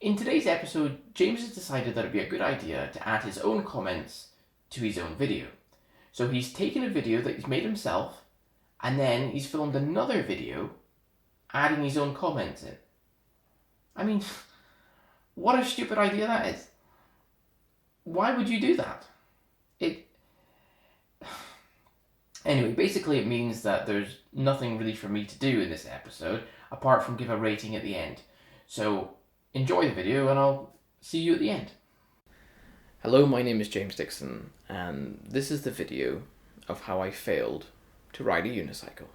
In today's episode, James has decided that it'd be a good idea to add his own comments to his own video. So he's taken a video that he's made himself, and then he's filmed another video adding his own comments in. I mean, what a stupid idea that is. Why would you do that? Anyway, basically it means that there's nothing really for me to do in this episode apart from give a rating at the end. So enjoy the video and I'll see you at the end. Hello, my name is James Dixon and this is the video of how I failed to ride a unicycle.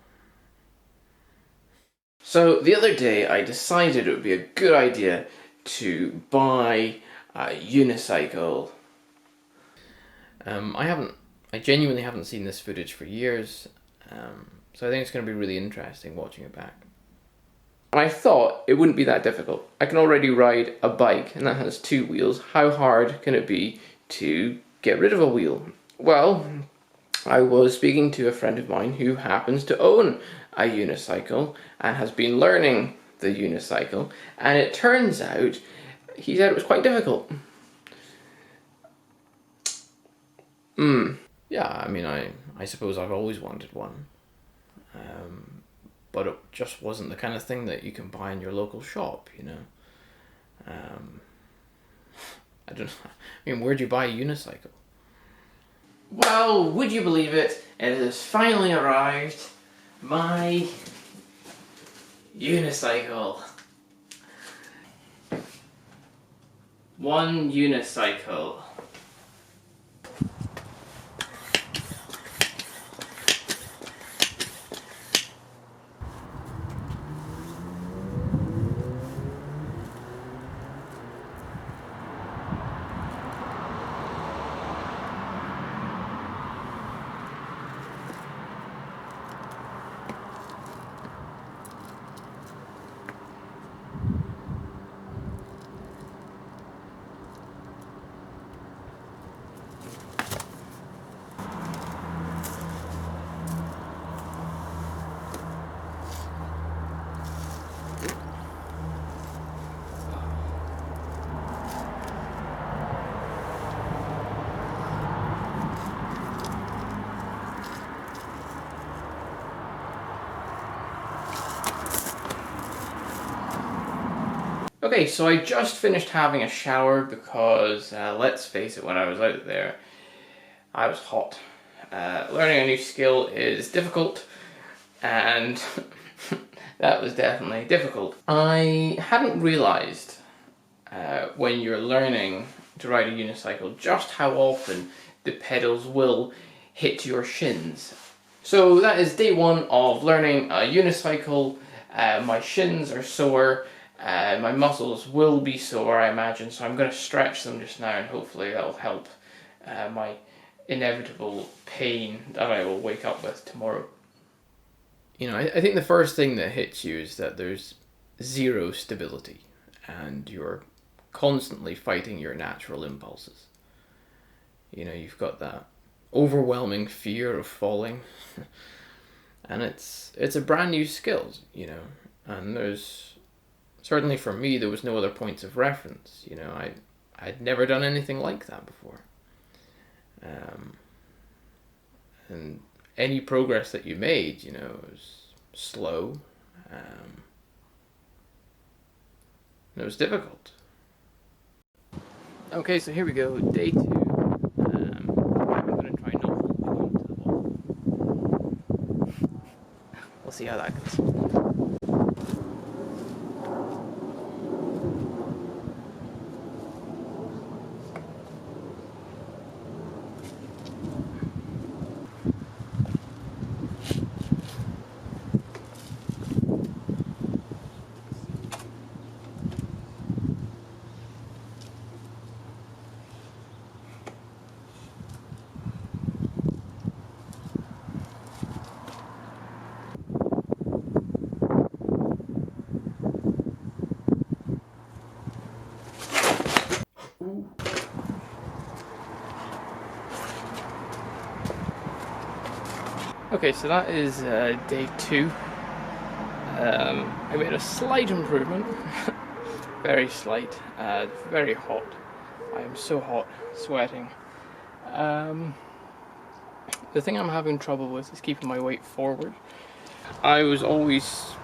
So the other day I decided it would be a good idea to buy a unicycle. I genuinely haven't seen this footage for years, so I think it's going to be really interesting watching it back. And I thought it wouldn't be that difficult. I can already ride a bike and that has two wheels. How hard can it be to get rid of a wheel? Well, I was speaking to a friend of mine who happens to own a unicycle and has been learning the unicycle, and it turns out he said it was quite difficult. Yeah, I mean, I suppose I've always wanted one, but it just wasn't the kind of thing that you can buy in your local shop, you know. I don't know. I mean, where'd you buy a unicycle? Well, would you believe it? It has finally arrived. My unicycle. One unicycle. Okay, so I just finished having a shower because, let's face it, when I was out there, I was hot. Learning a new skill is difficult, and that was definitely difficult. I hadn't realised when you're learning to ride a unicycle just how often the pedals will hit your shins. So that is day one of learning a unicycle. My shins are sore. My muscles will be sore, I imagine, so I'm going to stretch them just now and hopefully that'll help my inevitable pain that I will wake up with tomorrow. You know, I think the first thing that hits you is that there's zero stability and you're constantly fighting your natural impulses. You know, you've got that overwhelming fear of falling and it's a brand new skill, you know, and certainly for me, there was no other points of reference. You know, I'd never done anything like that before. And any progress that you made, you know, was slow. And it was difficult. Okay, so here we go, day 2. I'm going to try not holding on to the wall. We'll see how that goes. Okay, so that is day 2. I made a slight improvement. very slight, very hot. I am so hot, sweating. The thing I'm having trouble with is keeping my weight forward. I was always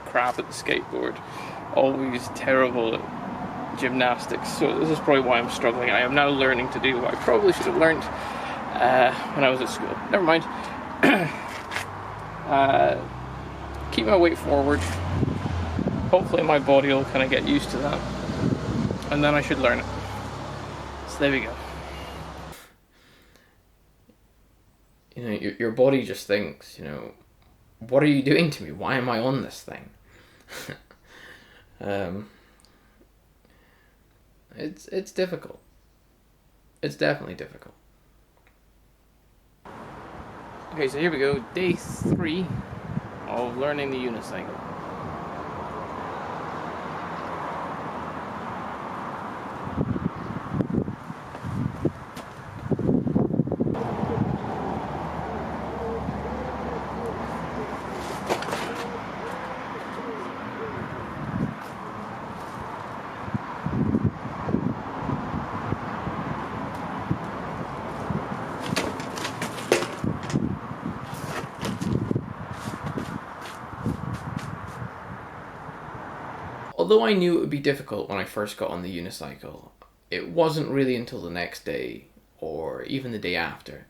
crap at the skateboard, always terrible at gymnastics, so this is probably why I'm struggling. I am now learning to do what I probably should have learned when I was at school. Never mind. Keep my weight forward. Hopefully my body will kind of get used to that, and then I should learn it. So there we go. You know, your body just thinks, you know, what are you doing to me? Why am I on this thing? It's difficult. It's definitely difficult. Okay, so here we go, day 3 of learning the unicycle. Although I knew it would be difficult when I first got on the unicycle, it wasn't really until the next day, or even the day after,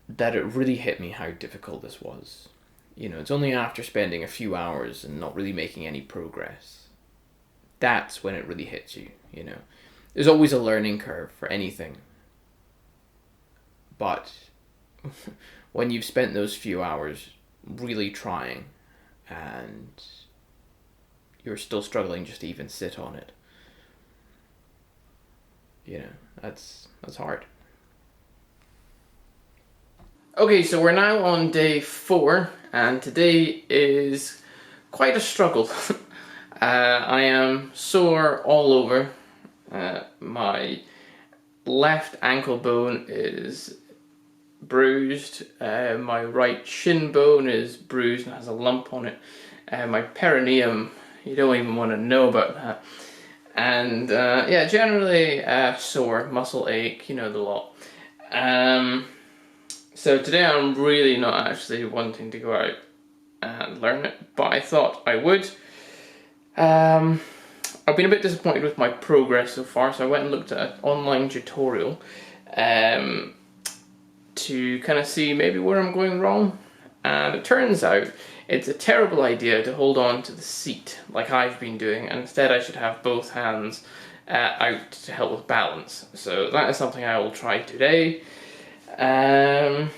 that it really hit me how difficult this was. You know, it's only after spending a few hours and not really making any progress, that's when it really hits you, you know. There's always a learning curve for anything. But when you've spent those few hours really trying and you're still struggling just to even sit on it, you know, that's hard. Okay, so we're now on day 4, and today is quite a struggle. I am sore all over. My left ankle bone is bruised. My right shin bone is bruised and has a lump on it. My perineum, you don't even want to know about that. And yeah, generally sore, muscle ache, you know the lot. So today I'm really not actually wanting to go out and learn it, but I thought I would. I've been a bit disappointed with my progress so far, so I went and looked at an online tutorial to kind of see maybe where I'm going wrong. And it turns out it's a terrible idea to hold on to the seat like I've been doing, and instead I should have both hands out to help with balance. So that is something I will try today. Yeah,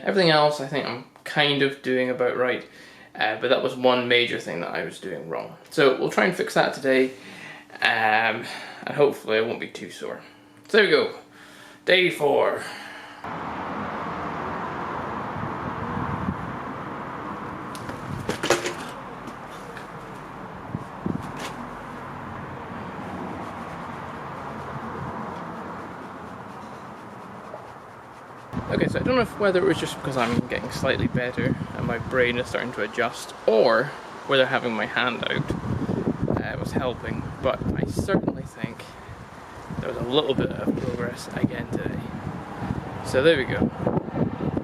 everything else I think I'm kind of doing about right, but that was one major thing that I was doing wrong. So we'll try and fix that today, and hopefully I won't be too sore. So there we go, day 4. Okay, so I don't know whether it was just because I'm getting slightly better and my brain is starting to adjust, or whether having my hand out was helping, but I certainly think there was a little bit of progress again today. So there we go.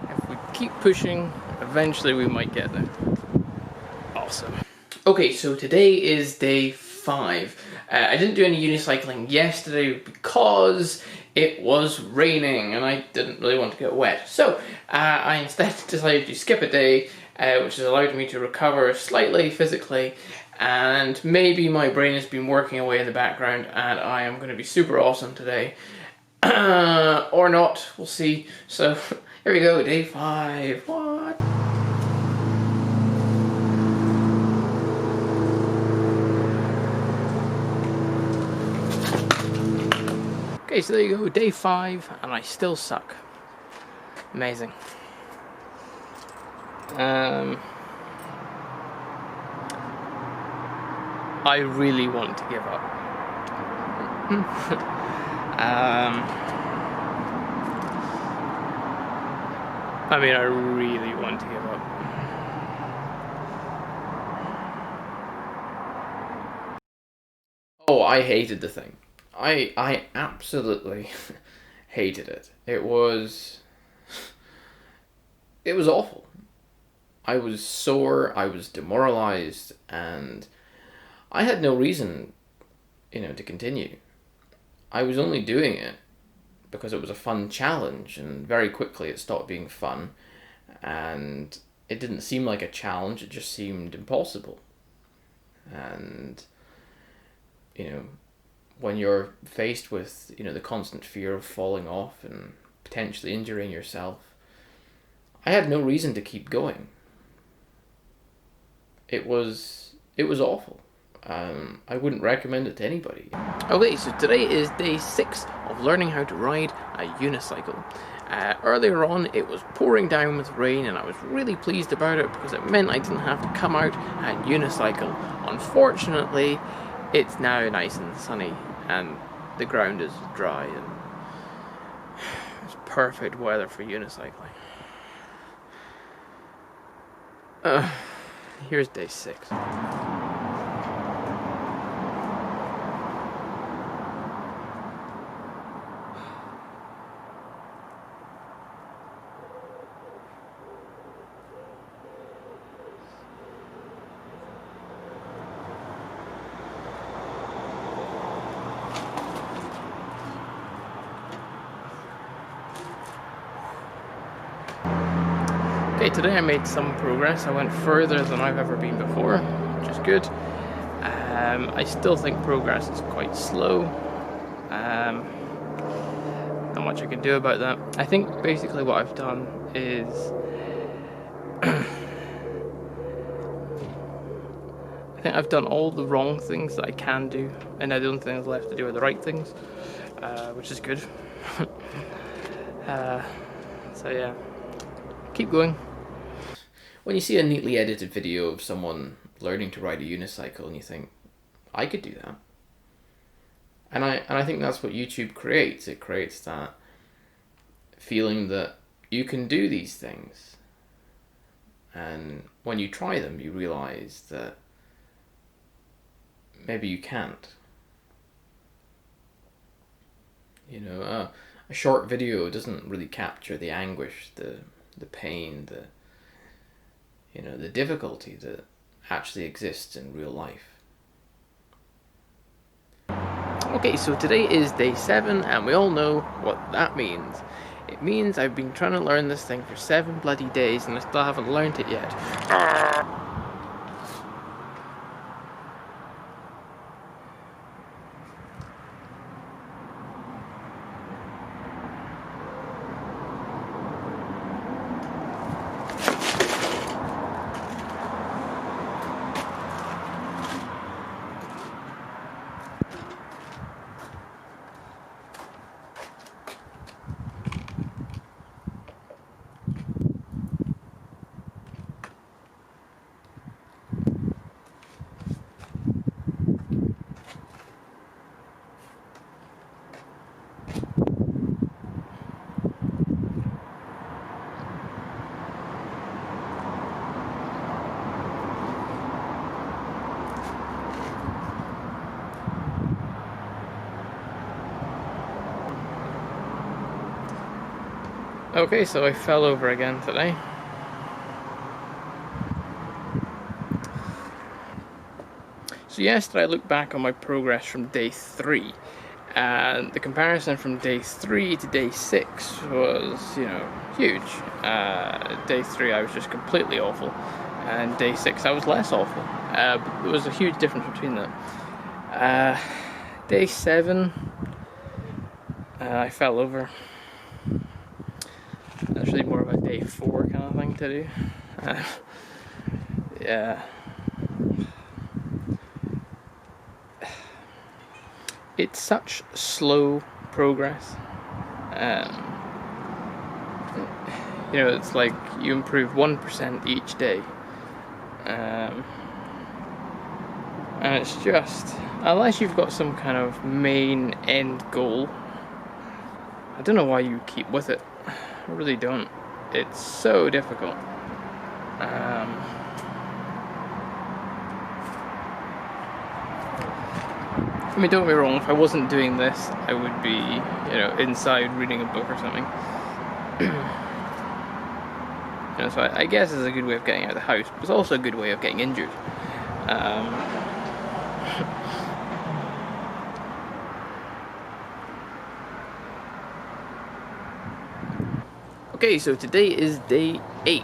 If we keep pushing, eventually we might get there. Awesome. Okay, so today is day 5. I didn't do any unicycling yesterday because it was raining and I didn't really want to get wet. So I instead decided to skip a day, which has allowed me to recover slightly physically, and maybe my brain has been working away in the background and I am going to be super awesome today. Or not, we'll see. So here we go, day 5. What? Okay, so there you go, day 5, and I still suck. Amazing. I really want to give up. I mean, I really want to give up. Oh, I hated the thing. I absolutely hated it. It was awful. I was sore, I was demoralized, and I had no reason, to continue. I was only doing it because it was a fun challenge, and very quickly it stopped being fun, and it didn't seem like a challenge, it just seemed impossible. And, when you're faced with, the constant fear of falling off and potentially injuring yourself, I had no reason to keep going. It was awful. I wouldn't recommend it to anybody. Okay, so today is day 6 of learning how to ride a unicycle. Earlier on, it was pouring down with rain, and I was really pleased about it because it meant I didn't have to come out and unicycle. Unfortunately, it's now nice and sunny, and the ground is dry, and it's perfect weather for unicycling. Here's day 6. Okay, today I made some progress. I went further than I've ever been before, which is good. I still think progress is quite slow. Not much I can do about that. I think basically what I've done is I think I've done all the wrong things that I can do, and now the only things left to do are the right things, which is good. So yeah, keep going. When you see a neatly edited video of someone learning to ride a unicycle and you think, I could do that. And I think that's what YouTube creates. It creates that feeling that you can do these things. And when you try them, you realize that maybe you can't. A short video doesn't really capture the anguish, the pain, the difficulty that actually exists in real life. Okay, so today is day 7, and we all know what that means. It means I've been trying to learn this thing for 7 bloody days, and I still haven't learned it yet. Okay, so I fell over again today. So yesterday I looked back on my progress from day 3, and the comparison from day 3 to day 6 was, huge. Day 3 I was just completely awful, and day 6 I was less awful. But there was a huge difference between them. Day 7, I fell over. That's really more of a day 4 kind of thing to do. Yeah. It's such slow progress. It's like you improve 1% each day. And it's just, unless you've got some kind of main end goal, I don't know why you keep with it. I really don't. It's so difficult. I mean, don't get me wrong, if I wasn't doing this, I would be, inside reading a book or something. So I guess it's a good way of getting out of the house, but it's also a good way of getting injured. Okay, so today is day 8.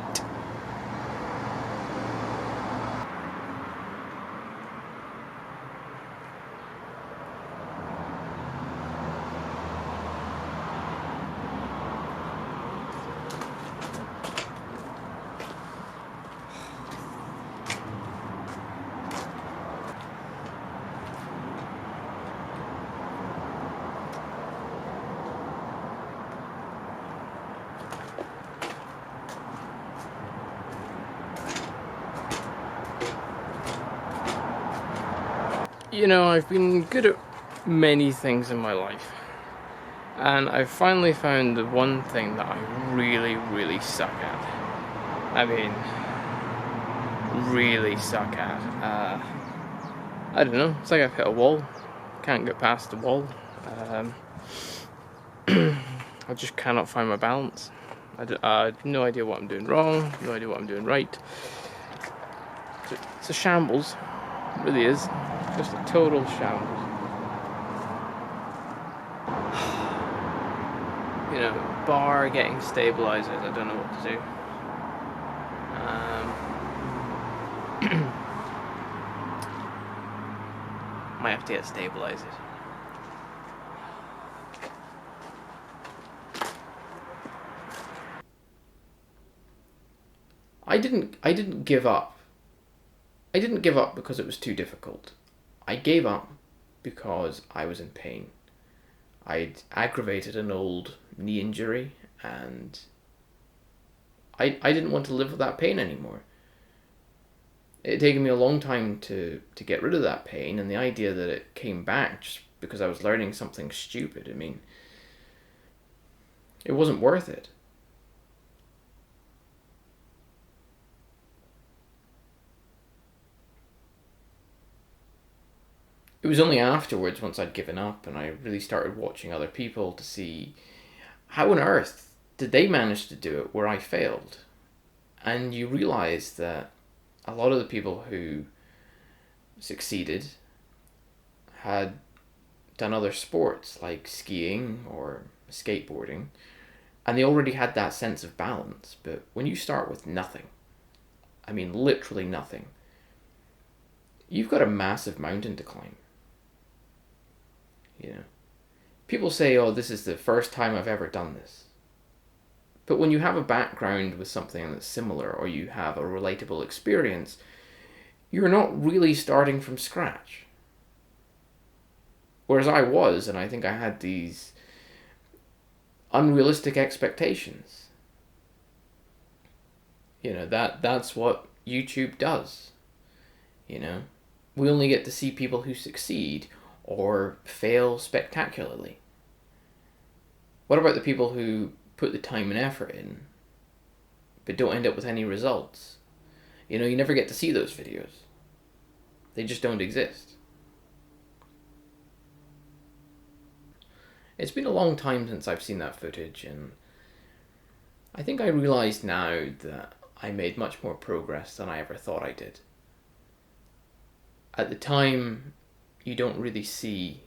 I've been good at many things in my life, and I've finally found the one thing that I really, really suck at. I mean, really suck at. I don't know, it's like I've hit a wall, can't get past the wall. I just cannot find my balance. I have no idea what I'm doing wrong, no idea what I'm doing right. It's a shambles, it really is. Just a total shambles. Bar getting stabilizers, I don't know what to do. Might have to get stabilizers. I didn't give up. I didn't give up because it was too difficult. I gave up because I was in pain. I'd aggravated an old knee injury, and I didn't want to live with that pain anymore. It had taken me a long time to get rid of that pain, and the idea that it came back just because I was learning something stupid, I mean, it wasn't worth it. It was only afterwards, once I'd given up and I really started watching other people to see how on earth did they manage to do it where I failed. And you realise that a lot of the people who succeeded had done other sports like skiing or skateboarding, and they already had that sense of balance. But when you start with nothing, I mean literally nothing, you've got a massive mountain to climb. People say, oh, this is the first time I've ever done this. But when you have a background with something that's similar, or you have a relatable experience, you're not really starting from scratch. Whereas I was, and I think I had these unrealistic expectations. That's what YouTube does. We only get to see people who succeed or fail spectacularly. What about the people who put the time and effort in but don't end up with any results? You never get to see those videos. They just don't exist. It's been a long time since I've seen that footage, and I think I realised now that I made much more progress than I ever thought I did. At the time, you don't really see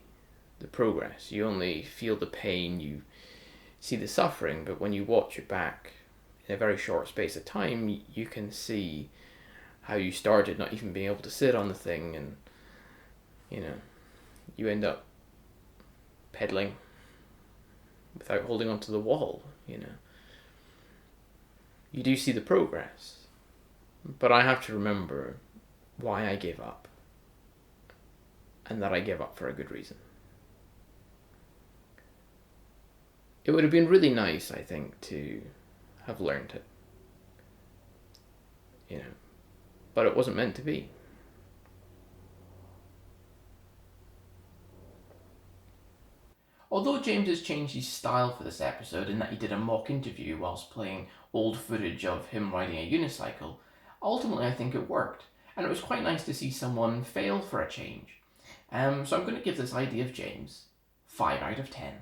the progress. You only feel the pain, you see the suffering, but when you watch it back in a very short space of time, you can see how you started not even being able to sit on the thing, and you end up pedaling without holding onto the wall. You do see the progress, but I have to remember why I gave up, and that I gave up for a good reason. It would have been really nice, I think, to have learned it. But it wasn't meant to be. Although James has changed his style for this episode in that he did a mock interview whilst playing old footage of him riding a unicycle, ultimately I think it worked, and it was quite nice to see someone fail for a change. So I'm going to give this idea of James 5 out of 10.